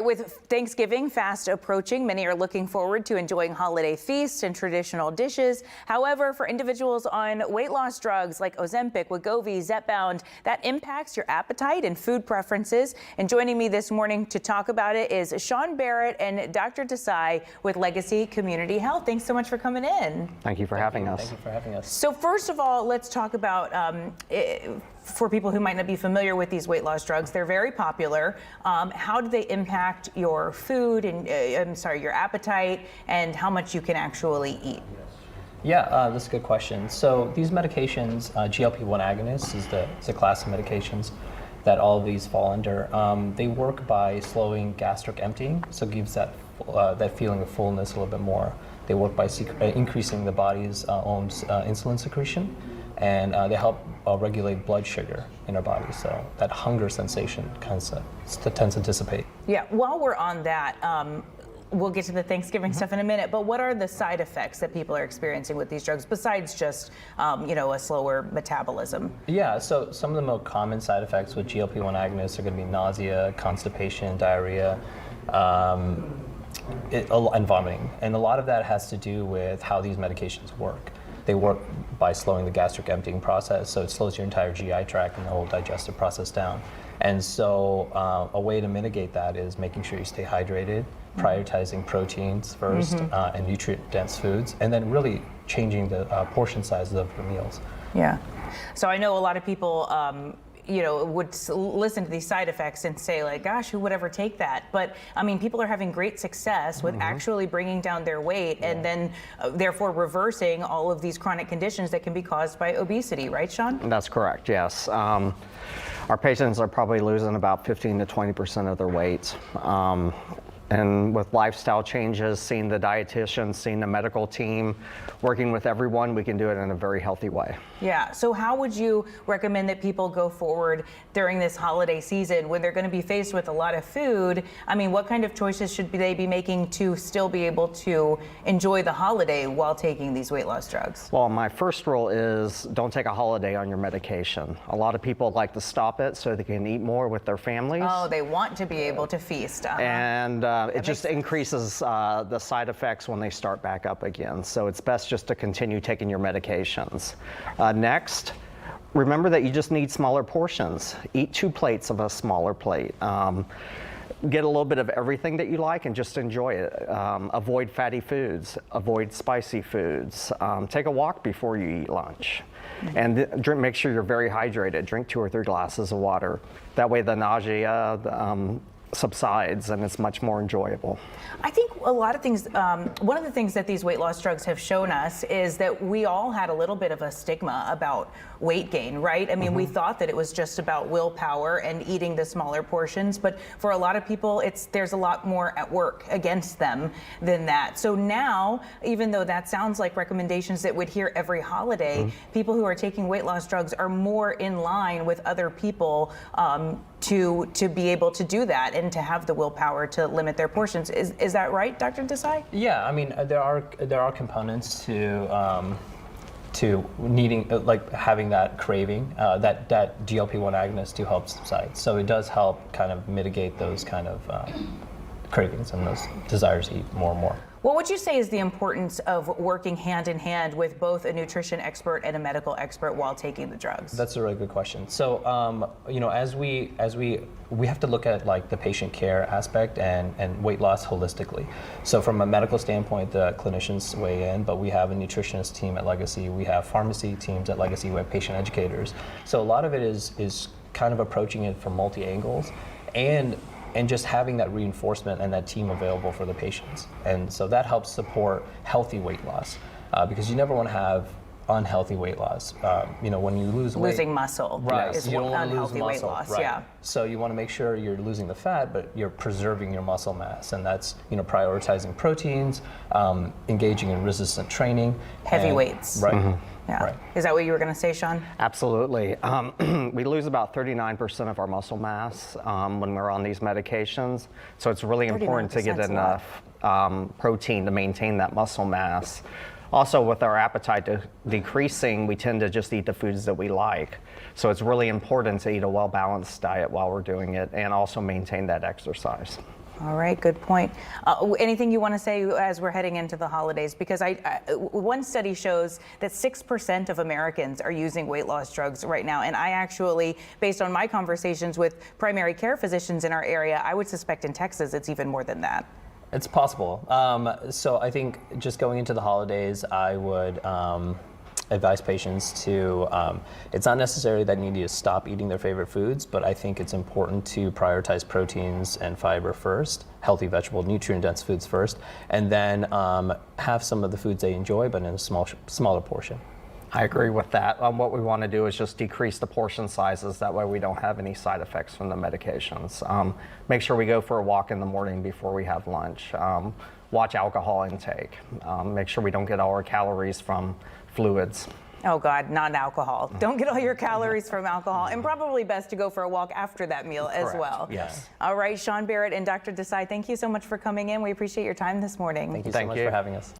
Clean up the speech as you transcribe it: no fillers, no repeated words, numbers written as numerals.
With Thanksgiving fast approaching, many are looking forward to enjoying holiday feasts and traditional dishes. However, for individuals on weight loss drugs like Ozempic, Wegovy, Zepbound, that impacts your appetite and food preferences. And joining me this morning to talk about it is Sean Barrett and Dr. Desai with Legacy Community Health. Thanks so much for coming in. Thank you for having us. Thank you for having us. So first of all, let's talk about for people who might not be familiar with these weight loss drugs, they're very popular. How do they impact your food and your appetite, and how much you can actually eat? Yeah, that's a good question. So these medications, GLP-1 agonists is the class of medications that all of these fall under. They work by slowing gastric emptying, so it gives that feeling of fullness a little bit more. They work by increasing the body's own insulin secretion, and they help regulate blood sugar in our body, so that hunger sensation tends to dissipate. Yeah, while we're on that, we'll get to the Thanksgiving stuff in a minute, but what are the side effects that people are experiencing with these drugs besides just, a slower metabolism? Yeah, so some of the most common side effects with GLP-1 agonists are going to be nausea, constipation, diarrhea, and vomiting. And a lot of that has to do with how these medications work. They work by slowing the gastric emptying process, so it slows your entire GI tract and the whole digestive process down. And so a way to mitigate that is making sure you stay hydrated, prioritizing proteins first, and nutrient-dense foods, and then really changing the portion sizes of your meals. Yeah. So I know a lot of people would listen to these side effects and say, like, gosh, who would ever take that? But I mean, people are having great success with actually bringing down their weight and then therefore reversing all of these chronic conditions that can be caused by obesity, right, Sean? That's correct, yes. Our patients are probably losing about 15 to 20% of their weight. And with lifestyle changes, seeing the dietitian, seeing the medical team, working with everyone, we can do it in a very healthy way. Yeah, so how would you recommend that people go forward during this holiday season when they're going to be faced with a lot of food? I mean, what kind of choices should they be making to still be able to enjoy the holiday while taking these weight loss drugs? Well, my first rule is don't take a holiday on your medication. A lot of people like to stop it so they can eat more with their families. Oh, they want to be able to feast. And it just increases the side effects when they start back up again. So it's best just to continue taking your medications. Next, remember that you just need smaller portions. Eat 2 plates of a smaller plate. Get a little bit of everything that you like and just enjoy it. Avoid fatty foods, avoid spicy foods. Take a walk before you eat lunch. And make sure you're very hydrated. Drink 2 or 3 glasses of water. That way the nausea, subsides and it's much more enjoyable. I think a lot of things, one of the things that these weight loss drugs have shown us is that we all had a little bit of a stigma about weight gain, right? I mean, we thought that it was just about willpower and eating the smaller portions, but for a lot of people, there's a lot more at work against them than that. So now, even though that sounds like recommendations that we'd hear every holiday, people who are taking weight loss drugs are more in line with other people to be able to do that and to have the willpower to limit their portions. Is that right, Dr. Desai? Yeah, I mean, there are components to needing, like having that craving, that GLP-1 agonist to help subside. So it does help kind of mitigate those kind of cravings and those desires to eat more and more. What would you say is the importance of working hand in hand with both a nutrition expert and a medical expert while taking the drugs? That's a really good question. So, as we have to look at like the patient care aspect and weight loss holistically. So from a medical standpoint, the clinicians weigh in, but we have a nutritionist team at Legacy. We have pharmacy teams at Legacy. We have patient educators. So a lot of it is kind of approaching it from multi angles and just having that reinforcement and that team available for the patients. And so that helps support healthy weight loss because you never want to have unhealthy weight loss. When you lose weight, losing muscle, right? Is you don't want to lose unhealthy weight loss, right? Yeah. So you want to make sure you're losing the fat, but you're preserving your muscle mass, and that's prioritizing proteins, engaging in resistant training, heavy weights, right? Yeah. Right. Is that what you were going to say, Sean? Absolutely. We lose about 39% of our muscle mass when we're on these medications. So it's really important to get enough protein to maintain that muscle mass. Also, with our appetite decreasing, we tend to just eat the foods that we like. So it's really important to eat a well-balanced diet while we're doing it and also maintain that exercise. All right, good point. Anything you want to say as we're heading into the holidays? Because one study shows that 6% of Americans are using weight loss drugs right now. And I actually, based on my conversations with primary care physicians in our area, I would suspect in Texas it's even more than that. It's possible. So I think just going into the holidays, I would advise patients to, it's not necessarily that you need to stop eating their favorite foods, but I think it's important to prioritize proteins and fiber first, healthy vegetable, nutrient-dense foods first, and then have some of the foods they enjoy, but in a smaller portion. I agree with that. What we want to do is just decrease the portion sizes. That way we don't have any side effects from the medications. Make sure we go for a walk in the morning before we have lunch. Watch alcohol intake. Make sure we don't get all our calories from fluids. Oh God, not alcohol. Don't get all your calories from alcohol, and probably best to go for a walk after that meal as Correct. well. Yes. All right, Sean Barrett and Dr. Desai, thank you so much for coming in. We appreciate your time this morning. Thank you so much for having us.